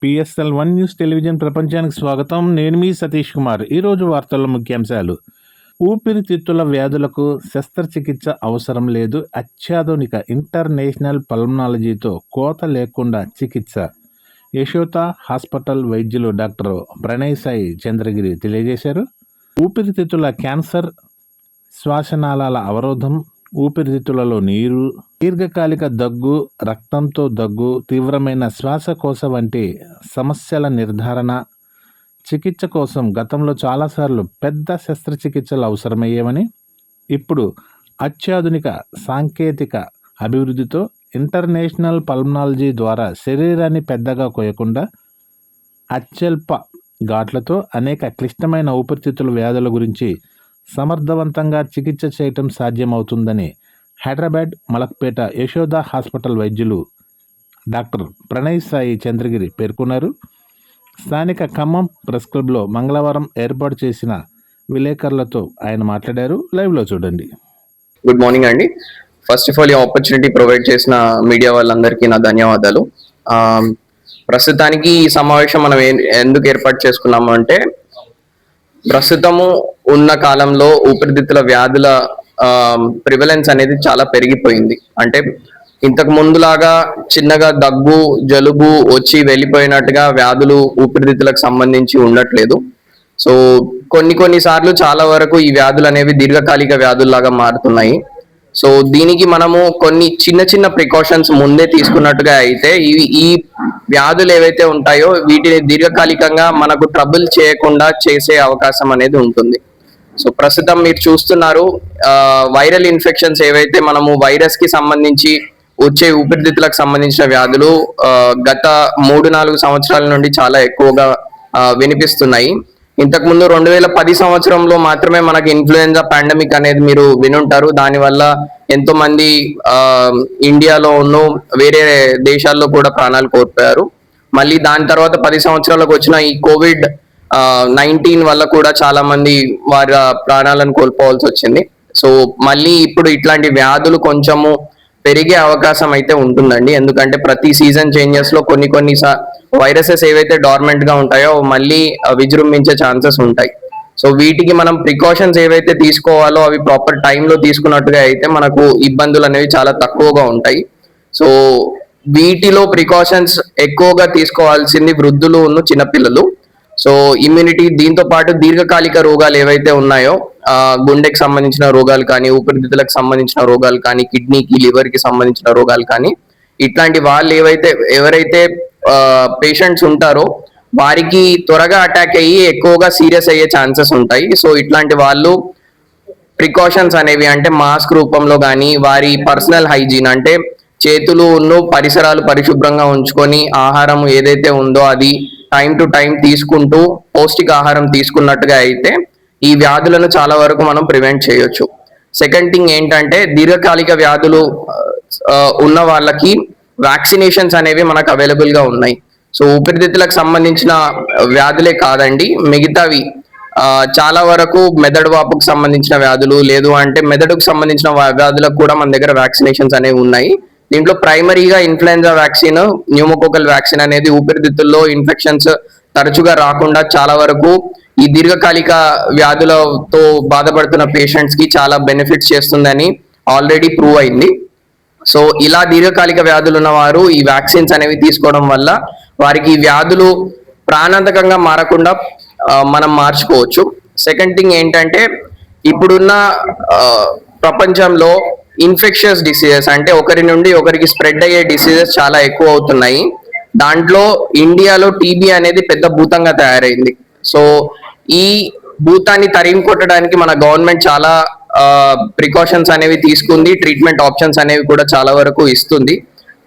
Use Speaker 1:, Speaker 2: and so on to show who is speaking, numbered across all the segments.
Speaker 1: పిఎస్ఎల్ one news television ప్రపంచానికి స్వాగతం. నేను మీ సతీష్ కుమార్. ఈరోజు వార్తల్లో ముఖ్యాంశాలు. ఊపిరితిత్తుల వ్యాధులకు శస్త్రచికిత్స అవసరం లేదు, అత్యాధునిక ఇంటర్నేషనల్ పల్మనాలజీతో కోత లేకుండా చికిత్స. యశోద హాస్పిటల్ వైద్యులు డాక్టర్ ప్రణయ్ సాయి చంద్రగిరి తెలియజేశారు. ఊపిరితిత్తుల క్యాన్సర్, శ్వాసనాళాల అవరోధం, ఊపిరితిత్తులలో నీరు, దీర్ఘకాలిక దగ్గు, రక్తంతో దగ్గు, తీవ్రమైన శ్వాసకోశ వంటి సమస్యల నిర్ధారణ, చికిత్స కోసం గతంలో చాలాసార్లు పెద్ద శస్త్రచికిత్సలు అవసరమయ్యేవని, ఇప్పుడు అత్యాధునిక సాంకేతిక అభివృద్ధితో ఇంటర్నేషనల్ పల్మనాలజీ ద్వారా శరీరాన్ని పెద్దగా కోయకుండా అత్యల్ప ఘాట్లతో అనేక క్లిష్టమైన ఊపిరితిత్తుల వ్యాధుల గురించి సమర్థవంతంగా చికిత్స చేయటం సాధ్యమవుతుందని హైదరాబాద్ మలక్పేట యశోద హాస్పిటల్ వైద్యులు డాక్టర్ ప్రణయ్ సాయి చంద్రగిరి పేర్కొన్నారు. స్థానిక ఖమ్మం ప్రెస్ క్లబ్లో మంగళవారం ఏర్పాటు చేసిన విలేకరులతో ఆయన మాట్లాడారు. లైవ్లో చూడండి.
Speaker 2: గుడ్ మార్నింగ్ అండి. ఫస్ట్ ఆఫ్ ఆల్ ఈ ఆపర్చునిటీ ప్రొవైడ్ చేసిన మీడియా వాళ్ళందరికీ నా ధన్యవాదాలు. ప్రస్తుతానికి ఈ సమావేశం మనం ఎందుకు ఏర్పాటు చేసుకున్నాము అంటే, ప్రస్తుతము ఉన్న కాలంలో ఊపిరితిత్తుల వ్యాధుల ప్రివలెన్స్ అనేది చాలా పెరిగిపోయింది. అంటే ఇంతకు ముందులాగా చిన్నగా దగ్గు, జలుబు వచ్చి వెళ్ళిపోయినట్టుగా వ్యాధులు ఊపిరితిత్తులకు సంబంధించి ఉండట్లేదు. సో కొన్నిసార్లు చాలా వరకు ఈ వ్యాధులు అనేవి దీర్ఘకాలిక వ్యాధుల్లాగా మారుతున్నాయి. సో దీనికి మనము కొన్ని చిన్న ప్రికాషన్స్ ముందే తీసుకున్నట్టుగా అయితే ఈ వ్యాధులు ఏవైతే ఉంటాయో వీటిని దీర్ఘకాలికంగా మనకు ట్రబుల్ చేయకుండా చేసే అవకాశం అనేది ఉంటుంది. సో ప్రస్తుతం మీరు చూస్తున్నారు, వైరల్ ఇన్ఫెక్షన్స్ ఏవైతే మనము వైరస్ కి సంబంధించి వచ్చే ఊపిరితిత్తులకు సంబంధించిన వ్యాధులు గత 3-4 సంవత్సరాల నుండి చాలా ఎక్కువగా వినిపిస్తున్నాయి. ఇంతకుముందు 2010 సంవత్సరంలో మాత్రమే మనకి ఇన్ఫ్లుయెంజా పాండమిక్ అనేది మీరు వినుంటారు. దానివల్ల ఎంతో మంది ఇండియాలో ఉన్న వేరే దేశాల్లో కూడా ప్రాణాలు కోల్పోయారు. మళ్ళీ దాని తర్వాత 10 సంవత్సరాలకు వచ్చిన ఈ COVID-19 వల్ల కూడా చాలా మంది వారి ప్రాణాలను కోల్పోవాల్సి వచ్చింది. సో మళ్ళీ ఇప్పుడు ఇట్లాంటి వ్యాధులు కొంచెము పెరిగే అవకాశం అయితే ఉంటుందండి. ఎందుకంటే ప్రతి సీజన్ చేంజెస్ లో కొన్ని వైరసెస్ ఏవైతే డార్మెంట్ గా ఉంటాయో మళ్ళీ విజృంభించే ఛాన్సెస్ ఉంటాయి. సో వీటికి మనం ప్రికాషన్స్ ఏవైతే తీసుకోవాలో అవి ప్రాపర్ టైంలో తీసుకున్నట్టుగా అయితే మనకు ఇబ్బందులు అనేవి చాలా తక్కువగా ఉంటాయి. సో వీటిలో ప్రికాషన్స్ ఎక్కువగా తీసుకోవాల్సింది వృద్ధులు, చిన్నపిల్లలు. సో ఇమ్యూనిటీ, దీంతో పాటు దీర్ఘకాలిక రోగాలు ఏవైతే ఉన్నాయో, గుండెకి సంబంధించిన రోగాలు కానీ, ఊపిరితిత్తులకు సంబంధించిన రోగాలు కానీ, కిడ్నీకి, లివర్ కి సంబంధించిన రోగాలు కానీ, ఇట్లాంటి వాళ్ళు ఎవరైతే పేషెంట్స్ ఉంటారో వారికి త్వరగా అటాక్ అయ్యి ఎక్కువగా సీరియస్ అయ్యే ఛాన్సెస్ ఉంటాయి. సో ఇట్లాంటి వాళ్ళు ప్రికాషన్స్ అనేవి అంటే మాస్క్ రూపంలో కానీ, వారి పర్సనల్ హైజీన్ అంటే చేతులు పరిసరాలు పరిశుభ్రంగా ఉంచుకొని ఆహారం ఏదైతే ఉందో అది టైం టు టైం తీసుకుంటూ పౌష్టికాహారం తీసుకున్నట్టుగా అయితే ఈ వ్యాధులను చాలా వరకు మనం ప్రివెంట్ చేయొచ్చు. సెకండ్ థింగ్ ఏంటంటే, దీర్ఘకాలిక వ్యాధులు ఉన్న వాళ్ళకి వ్యాక్సినేషన్స్ అనేవి మనకు అవైలబుల్ గా ఉన్నాయి. సో ఊపిరితిత్తులకు సంబంధించిన వ్యాధులే కాదండి, మిగతావి చాలా వరకు మెదడు వాపుకు సంబంధించిన వ్యాధులు, లేదు అంటే మెదడుకు సంబంధించిన వ్యాధులకు కూడా మన దగ్గర వ్యాక్సినేషన్స్ అనేవి ఉన్నాయి. దీంట్లో ప్రైమరీగా ఇన్ఫ్లుయెంజా వ్యాక్సిన్, న్యూమోకోకల్ వ్యాక్సిన్ అనేది ఊపిరితిత్తుల్లో ఇన్ఫెక్షన్స్ తరచుగా రాకుండా చాలా వరకు ఈ దీర్ఘకాలిక వ్యాధులతో బాధపడుతున్న పేషెంట్స్ కి చాలా బెనిఫిట్స్ చేస్తుందని ఆల్రెడీ ప్రూవ్ అయింది. సో ఇలా దీర్ఘకాలిక వ్యాధులు ఉన్న వారు ఈ వ్యాక్సిన్స్ అనేవి తీసుకోవడం వల్ల వారికి ఈ వ్యాధులు ప్రాణాంతకంగా మారకుండా మనం మార్చుకోవచ్చు. సెకండ్ థింగ్ ఏంటంటే, ఇప్పుడున్న ప్రపంచంలో ఇన్ఫెక్షియస్ డిసీజెస్ అంటే ఒకరి నుండి ఒకరికి స్ప్రెడ్ అయ్యే డిసీజెస్ చాలా ఎక్కువ అవుతున్నాయి. దాంట్లో ఇండియాలో టీబీ అనేది పెద్ద భూతంగా తయారైంది. సో ఈ భూతాన్ని తరిమి కొట్టడానికి మన గవర్నమెంట్ చాలా ప్రికాషన్స్ అనేవి తీసుకుంది, ట్రీట్మెంట్ ఆప్షన్స్ అనేవి కూడా చాలా వరకు ఇస్తుంది.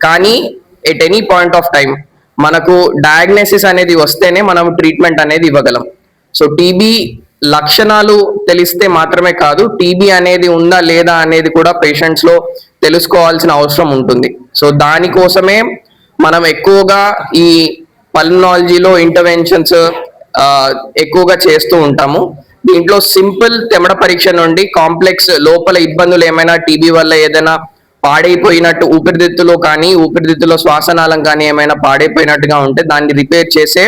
Speaker 2: కానీ at any point of time మనకు డయాగ్నోసిస్ అనేది వస్తేనే మనం ట్రీట్మెంట్ అనేది ఇవ్వగలం. సో టీబీ లక్షణాలు తెలిస్తే మాత్రమే కాదు, టీబీ అనేది ఉందా లేదా అనేది కూడా పేషెంట్స్ లో తెలుసుకోవాల్సిన అవసరం ఉంటుంది. సో దానికోసమే మనం ఎక్కువగా ఈ పల్మనాలజీలో ఇంటర్వెన్షన్స్ ఎక్కువగా చేస్తూ ఉంటాము. దీంట్లో సింపుల్ తెమడ పరీక్ష నుండి కాంప్లెక్స్ లోపల ఇబ్బందులు ఏమైనా టీబీ వల్ల ఏదైనా పాడైపోయినట్టు ఊపిరితిత్తులో కానీ ఊపిరితిత్తులో శ్వాసనాళం కానీ ఏమైనా పాడైపోయినట్టుగా ఉంటే దాన్ని రిపేర్ చేసే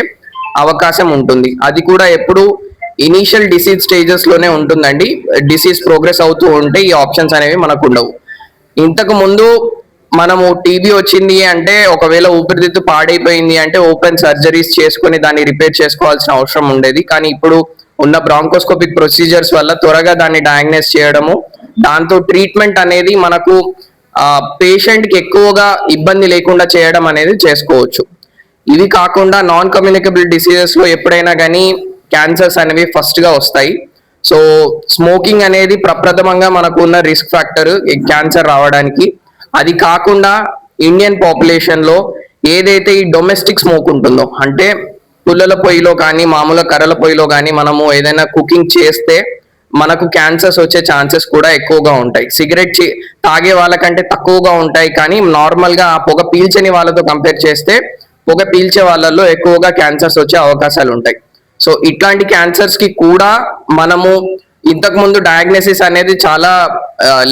Speaker 2: అవకాశం ఉంటుంది. అది కూడా ఎప్పుడు ఇనీషియల్ డిసీజ్ స్టేజెస్ లోనే ఉంటుందండి. డిసీజ్ ప్రోగ్రెస్ అవుతూ ఉంటే ఈ ఆప్షన్స్ అనేవి మనకు ఉండవు. ఇంతకు ముందు మనము టీబీ వచ్చింది అంటే ఒకవేళ ఊపిరితిత్తు పాడైపోయింది అంటే ఓపెన్ సర్జరీస్ చేసుకుని దాన్ని రిపేర్ చేసుకోవాల్సిన అవసరం ఉండేది. కానీ ఇప్పుడు ఉన్న బ్రాంకోస్కోపిక్ ప్రొసీజర్స్ వల్ల త్వరగా దాన్ని డయాగ్నైజ్ చేయడము, దాంతో ట్రీట్మెంట్ అనేది మనకు పేషెంట్ కి ఎక్కువగా ఇబ్బంది లేకుండా చేయడం అనేది చేసుకోవచ్చు. ఇవి కాకుండా నాన్ కమ్యూనికబుల్ డిసీజెస్ లో ఎప్పుడైనా కానీ క్యాన్సర్స్ అనేవి ఫస్ట్ గా వస్తాయి. సో స్మోకింగ్ అనేది ప్రప్రథమంగా మనకు ఉన్న రిస్క్ ఫ్యాక్టర్ క్యాన్సర్ రావడానికి. అది కాకుండా ఇండియన్ పాపులేషన్ లో ఏదైతే ఈ డొమెస్టిక్ స్మోక్ ఉంటుందో, అంటే పుల్లల పొయ్యిలో కానీ మామూలు కర్రల పొయ్యిలో కానీ మనము ఏదైనా కుకింగ్ చేస్తే మనకు క్యాన్సర్స్ వచ్చే ఛాన్సెస్ కూడా ఎక్కువగా ఉంటాయి. సిగరెట్ తాగే వాళ్ళకంటే తక్కువగా ఉంటాయి, కానీ నార్మల్ గా ఆ పొగ పీల్చని వాళ్ళతో కంపేర్ చేస్తే పొగ పీల్చే వాళ్ళల్లో ఎక్కువగా క్యాన్సర్స్ వచ్చే అవకాశాలు ఉంటాయి. సో ఇట్లాంటి క్యాన్సర్స్ కి కూడా మనము ఇంతకు ముందు డయాగ్నోసిస్ అనేది చాలా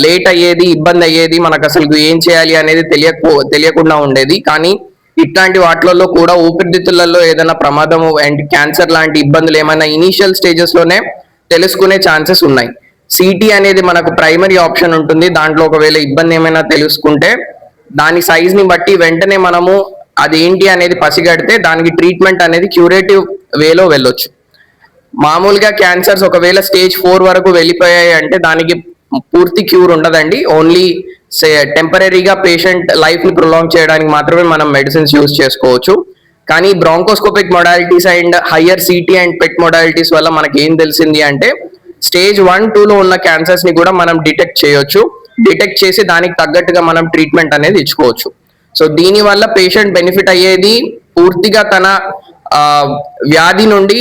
Speaker 2: లేట్ అయ్యేది, ఇబ్బంది అయ్యేది, మనకు అసలు ఏం చేయాలి అనేది తెలియకుండా ఉండేది. కానీ ఇట్లాంటి వాటిలలో కూడా ఊపిరితిత్తులలో ఏదైనా ప్రమాదము అండ్ క్యాన్సర్ లాంటి ఇబ్బందులు ఏమైనా ఇనీషియల్ స్టేజెస్ లోనే తెలుసుకునే ఛాన్సెస్ ఉన్నాయి. సిటీ అనేది మనకు ప్రైమరీ ఆప్షన్ ఉంటుంది. దాంట్లో ఒకవేళ ఇబ్బంది ఏమైనా తెలుసుకుంటే దాని సైజ్ ని బట్టి వెంటనే మనము అదేంటి అనేది పసిగడితే దానికి ట్రీట్మెంట్ అనేది క్యూరేటివ్ వేలో వెళ్ళొచ్చు. మామూలుగా క్యాన్సర్స్ ఒకవేళ స్టేజ్ 4 వరకు వెళ్ళిపోయాయి అంటే దానికి పూర్తి క్యూర్ ఉండదండి. ఓన్లీ టెంపరీగా పేషెంట్ లైఫ్ ని ప్రొలాంగ్ చేయడానికి మాత్రమే మనం మెడిసిన్స్ యూజ్ చేసుకోవచ్చు. కానీ bronchoscopic modalities and higher city and pet modalities వల్ల మనకి ఏం తెలిసింది అంటే స్టేజ్ 1, 2లో ఉన్న క్యాన్సర్స్ ని కూడా మనం డిటెక్ట్ చేయొచ్చు. డిటెక్ట్ చేసి దానికి తగ్గట్టుగా మనం ట్రీట్మెంట్ అనేది ఇచ్చుకోవచ్చు. సో దీని వల్ల పేషెంట్ బెనిఫిట్ అయ్యేది పూర్తిగా తన వ్యాధి నుండి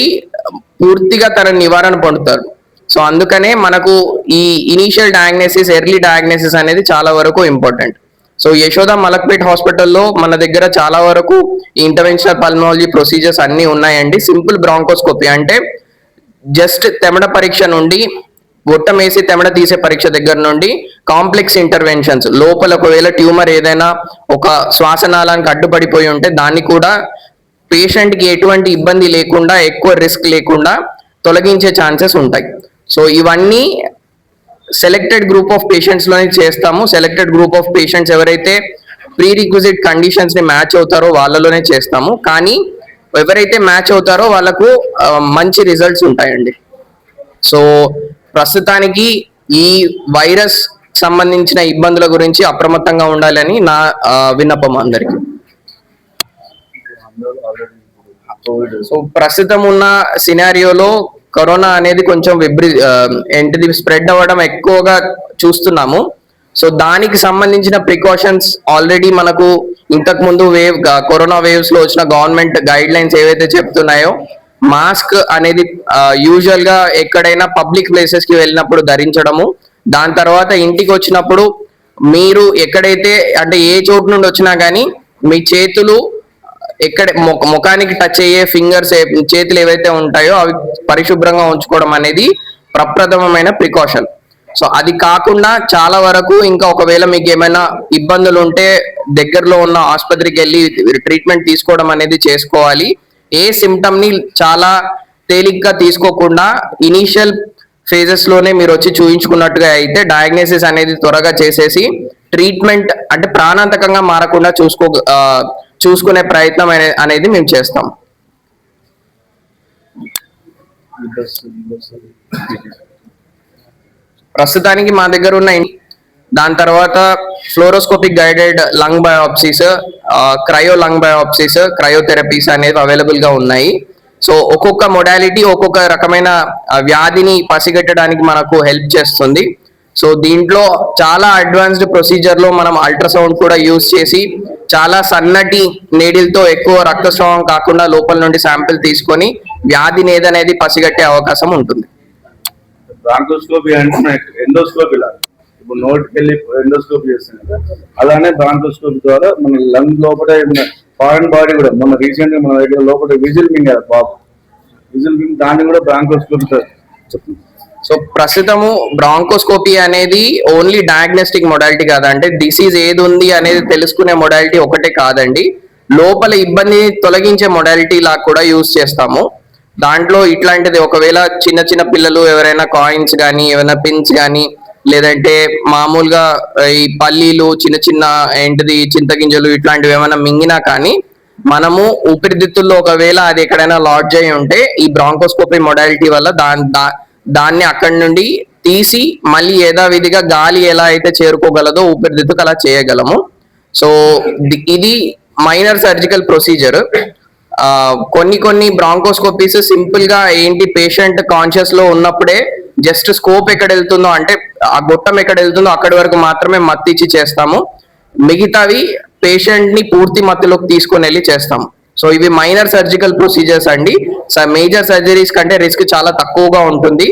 Speaker 2: పూర్తిగా తన నివారణ పొందుతారు. సో అందుకనే మనకు ఈ ఇనీషియల్ డయాగ్నోసిస్, ఎర్లీ డయాగ్నోసిస్ అనేది చాలా వరకు ఇంపార్టెంట్. సో యశోద మలక్పేట్ హాస్పిటల్లో మన దగ్గర చాలా వరకు ఇంటర్వెన్షనల్ పల్మనాలజీ ప్రొసీజర్స్ అన్ని ఉన్నాయండి. సింపుల్ బ్రాంకోస్కోపీ అంటే జస్ట్ తెమడ పరీక్ష నుండి గొట్టం వేసి తెమడ తీసే పరీక్ష దగ్గర నుండి కాంప్లెక్స్ ఇంటర్వెన్షన్స్, లోపల ఒకవేళ ట్యూమర్ ఏదైనా ఒక శ్వాసనాళానికి అడ్డుపడిపోయి ఉంటే దాన్ని కూడా పేషెంట్ కి ఎటువంటి ఇబ్బంది లేకుండా, ఎక్కువ రిస్క్ లేకుండా తొలగించే ఛాన్సెస్ ఉంటాయి. సో ఇవన్నీ సెలెక్టెడ్ గ్రూప్ ఆఫ్ పేషెంట్స్ లోనే చేస్తాము. సెలెక్టెడ్ గ్రూప్ ఆఫ్ పేషెంట్స్ ఎవరైతే ప్రీ రిక్విజిట్ కండిషన్స్ ని మ్యాచ్ అవుతారో వాళ్ళలోనే చేస్తాము. కానీ ఎవరైతే మ్యాచ్ అవుతారో వాళ్ళకు మంచి రిజల్ట్స్ ఉంటాయండి. సో ప్రస్తుతానికి ఈ వైరస్ సంబంధించిన ఇబ్బందుల గురించి అప్రమత్తంగా ఉండాలని నా విన్నపం అందరికి. సో ప్రస్తుతం ఉన్న సినారియోలో కరోనా అనేది కొంచెం ఏంటిది స్ప్రెడ్ అవ్వడం ఎక్కువగా చూస్తున్నాము. సో దానికి సంబంధించిన ప్రికాషన్స్ ఆల్రెడీ మనకు ఇంతకు ముందు కరోనా వేవ్స్ లో వచ్చిన గవర్నమెంట్ గైడ్ లైన్స్ ఏవైతే చెప్తున్నాయో, మాస్క్ అనేది యూజువల్ గా ఎక్కడైనా పబ్లిక్ ప్లేసెస్ కి వెళ్ళినప్పుడు ధరించడము, దాని తర్వాత ఇంటికి వచ్చినప్పుడు మీరు ఎక్కడైతే అంటే ఏ చోటు నుండి వచ్చినా కానీ మీ చేతులు ఎక్కడ ముఖానికి టచ్ అయ్యే ఫింగర్స్, చేతులు ఏవైతే ఉంటాయో అవి పరిశుభ్రంగా ఉంచుకోవడం అనేది ప్రప్రథమమైన ప్రికాషన్. సో అది కాకుండా చాలా వరకు ఇంకా ఒకవేళ మీకు ఏమైనా ఇబ్బందులు ఉంటే దగ్గరలో ఉన్న ఆసుపత్రికి వెళ్ళి ట్రీట్మెంట్ తీసుకోవడం అనేది చేసుకోవాలి. ఏ సిమ్టమ్ ని చాలా తేలిగ్గా తీసుకోకుండా ఇనీషియల్ ఫేజెస్ లోనే మీరు వచ్చి చూయించుకున్నట్టుగా అయితే డయాగ్నోసిస్ అనేది త్వరగా చేసేసి ట్రీట్మెంట్ అంటే ప్రాణాంతకంగా మారకుండా చూసుకునే ప్రయత్నం అనేది మేము చేస్తాం. ప్రస్తుతానికి మా దగ్గర ఉన్న దాని తర్వాత ఫ్లోరోస్కోపిక్ గైడెడ్ లంగ్ బయోప్సీస్, క్రయో లంగ్ బయోప్సీస్, క్రయోథెరపీస్ అనేవి అవైలబుల్ గా ఉన్నాయి. సో ఒక్కొక్క మొడాలిటీ ఒక్కొక్క రకమైన వ్యాధిని పసిగట్టడానికి మనకు హెల్ప్ చేస్తుంది. సో దీంట్లో చాలా అడ్వాన్స్డ్ ప్రొసీజర్ లో మనం అల్ట్రాసౌండ్ కూడా యూజ్ చేసి చాలా సన్నటి నీడిల్తో ఎక్కువ రక్తస్రావం కాకుండా లోపల నుండి శాంపిల్ తీసుకొని వ్యాధిని ఏదనేది పసిగట్టే అవకాశం ఉంటుంది.
Speaker 3: బ్రాంకోస్కోపీ అంటే ఎండోస్కోపీ లాగా ఇప్పుడు నోటికి వెళ్ళి ఎండోస్కోపీ చేస్తాం కదా, అలానే బ్రాంకోస్కోపీ ద్వారా మన లంగ్ లోపల ఫారెన్ బాడీ కూడా మన రీసెంట్ గా మన దగ్గర లోపల విజిల్ మింగ్ కదా బాబు, విజిల్ మింగ్ దాన్ని కూడా బ్రాంకోస్కోపీ చెప్తుంది.
Speaker 2: సో ప్రస్తుతము బ్రాంకోస్కోపీ అనేది ఓన్లీ డయాగ్నోస్టిక్ మొడాలిటీ కాదు, అంటే డిసీజ్ ఏది ఉంది అనేది తెలుసుకునే మొడాలిటీ ఒకటే కాదండి, లోపల ఇబ్బందిని తొలగించే మొడాలిటీ లాగా కూడా యూజ్ చేస్తాము. దాంట్లో ఇట్లాంటిది ఒకవేళ చిన్న చిన్న పిల్లలు ఎవరైనా కాయిన్స్ కానీ ఏమైనా పిన్స్ కానీ లేదంటే మామూలుగా ఈ పల్లీలు చిన్న చిన్న ఏంటిది చింతగింజలు ఇట్లాంటివి ఏమైనా మింగినా కానీ మనము ఊపిరితిత్తుల్లో ఒకవేళ అది ఎక్కడైనా లాడ్జ్ అయి ఉంటే ఈ బ్రాంకోస్కోపీ మొడాలిటీ వల్ల దాన్ని అక్కడి నుండి తీసి మళ్ళీ యథావిధిగా గాలి ఎలా అయితే చేరుకోగలదో ఊపిరితిత్తుకు అలా చేయగలము. సో ఇది మైనర్ సర్జికల్ ప్రొసీజర్. కొన్ని బ్రాంకోస్కోపీస్ సింపుల్ గా ఏంటి, పేషెంట్ కాన్షియస్ లో ఉన్నప్పుడే జస్ట్ స్కోప్ ఎక్కడ వెళ్తుందో అంటే ఆ గొట్టం ఎక్కడ వెళ్తుందో అక్కడి వరకు మాత్రమే మత్తి ఇచ్చి చేస్తాము, మిగతావి పేషెంట్ ని పూర్తి మత్తులోకి తీసుకొని వెళ్ళి చేస్తాము. సో ఇవి మైనర్ సర్జికల్ ప్రొసీజర్స్ అండి. మేజర్ సర్జరీస్ కంటే రిస్క్ చాలా తక్కువగా ఉంటుంది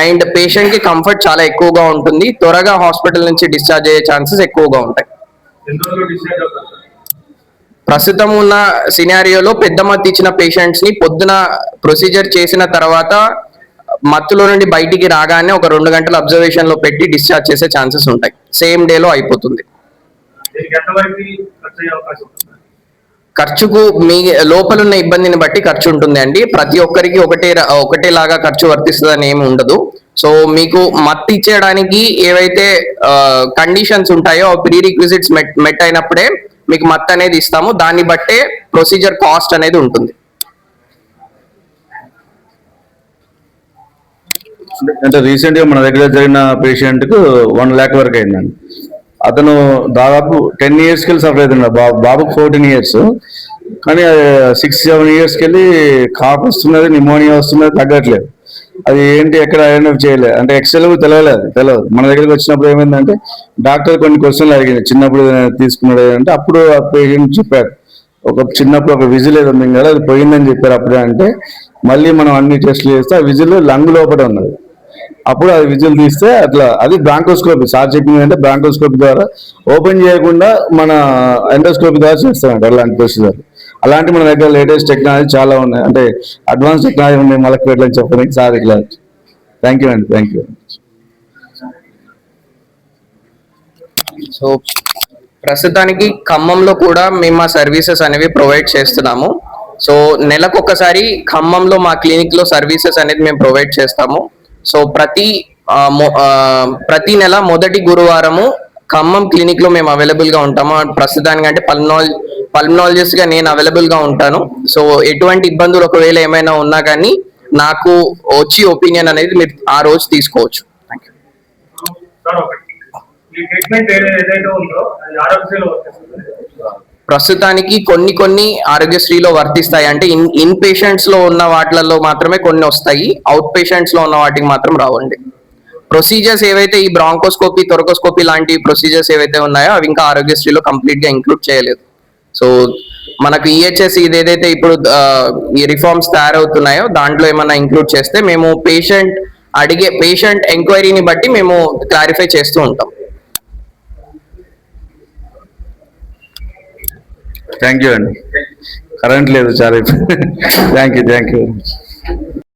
Speaker 2: అండ్ పేషెంట్ కి కంఫర్ట్ చాలా ఎక్కువగా ఉంటుంది, త్వరగా హాస్పిటల్ నుంచి డిశ్చార్జ్ అయ్యే ఛాన్సెస్ ఎక్కువగా ఉంటాయి. ప్రస్తుతం ఉన్న సినారియోలో పెద్ద మత్తు ఇచ్చిన పేషెంట్స్ ని పొద్దున ప్రొసీజర్ చేసిన తర్వాత మత్తులో నుండి బయటికి రాగానే ఒక 2 గంటల అబ్జర్వేషన్ లో పెట్టి డిశ్చార్జ్ చేసే ఛాన్సెస్ ఉంటాయి, సేమ్ డే లో అయిపోతుంది. ఖర్చుకు మీ లోపల ఉన్న ఇబ్బందిని బట్టి ఖర్చు ఉంటుంది అండి, ప్రతి ఒక్కరికి ఒకటేలాగా ఖర్చు వర్తిస్తుందని ఏమి ఉండదు. సో మీకు మత్తు ఇచ్చేయడానికి ఏవైతే కండిషన్స్ ఉంటాయో ప్రీ రిక్విజిట్స్ మెట్ అయినప్పుడే మీకు మత్తు అనేది ఇస్తాము, దాన్ని బట్టే ప్రొసీజర్ కాస్ట్ అనేది ఉంటుంది.
Speaker 3: అంటే రీసెంట్ గా మన దగ్గర జరిగిన పేషెంట్ కు 1 lakh వరకు అయిందండి. అతను దాదాపు 10 years కి సఫర్ అవుతున్నాడు. బాబుకు 14 years, కానీ 6-7 years కి కాఫ్ వస్తున్నది, నిమోనియా వస్తున్నది, తగ్గట్లేదు. అది ఏంటి ఎక్కడ ఐడెంటిఫై చేయలేదు, అంటే ఎక్సెల్ తెలియదు. మన దగ్గరికి వచ్చినప్పుడు ఏమైందంటే డాక్టర్ కొన్ని క్వశ్చన్లు అడిగింది, చిన్నప్పుడు తీసుకున్నాడు అంటే అప్పుడు ఆ పేషెంట్ చెప్పారు చిన్నప్పుడు ఒక విజిల్ ఏదో ఉంది కదా అది పోయిందని చెప్పారు. అప్పుడే అంటే మళ్ళీ మనం అన్ని టెస్ట్లు చేస్తే ఆ విజిల్ లంగ్ లోపల ఉన్నది, అప్పుడు అది విజిల్ తీస్తే అట్లా అది బ్రాంకోస్కోపీ. సార్ చెప్పింది అంటే బ్రాంకోస్కోపీ ద్వారా ఓపెన్ చేయకుండా మన ఎండోస్కోపీ ద్వారా చేస్తామంట అలాంటి ప్రొసీజర్. అలాంటి మన దగ్గర లేటెస్ట్ టెక్నాలజీ చాలా ఉన్నాయి, అంటే అడ్వాన్స్ టెక్నాలజీ ఉన్నాయి మొలక్యులర్ అని చెప్పడానికి సార్ ఇట్లా. థ్యాంక్ యూ అండి, థ్యాంక్ యూ.
Speaker 2: సో ప్రస్తుతానికి ఖమ్మంలో కూడా మేము మా సర్వీసెస్ అనేవి ప్రొవైడ్ చేస్తున్నాము. సో నెలకొకసారి ఖమ్మంలో మా క్లినిక్ లో సర్వీసెస్ అనేది మేము ప్రొవైడ్ చేస్తాము. సో ప్రతి నెల మొదటి గురువారము ఖమ్మం క్లినిక్ లో మేము అవైలబుల్ గా ఉంటాము. ప్రస్తుతానికి అంటే పల్మనాలజిస్ట్ గా నేను అవైలబుల్ గా ఉంటాను. సో ఎటువంటి ఇబ్బందులు ఒకవేళ ఏమైనా ఉన్నా కానీ నాకు వచ్చి ఒపీనియన్ అనేది మీరు ఆ రోజు తీసుకోవచ్చు. ప్రస్తుతానికి కొన్ని ఆరోగ్యశ్రీలో వర్తిస్తాయి, అంటే ఇన్ పేషెంట్స్ లో ఉన్న వాటిలలో మాత్రమే కొన్ని వస్తాయి, అవుట్ పేషెంట్స్ లో ఉన్న వాటికి మాత్రం రావండి. ప్రొసీజర్స్ ఏవైతే ఈ బ్రాంకోస్కోపీ థొరకోస్కోపీ లాంటి ప్రొసీజర్స్ ఏవైతే ఉన్నాయో అవి ఇంకా ఆరోగ్యశ్రీలో కంప్లీట్ గా ఇంక్లూడ్ చేయలేదు. సో మనకు ఈహెచ్ఎస్ ఇదేదైతే ఇప్పుడు ఈ రిఫార్మ్స్ తయారవుతున్నాయో దాంట్లో ఏమన్నా ఇంక్లూడ్ చేస్తే మేము పేషెంట్ ఎంక్వైరీని బట్టి మేము క్లారిఫై చేస్తూ ఉంటాం.
Speaker 3: థ్యాంక్ యూ అండి, కరెంట్ లేదు చాలా. Thank you.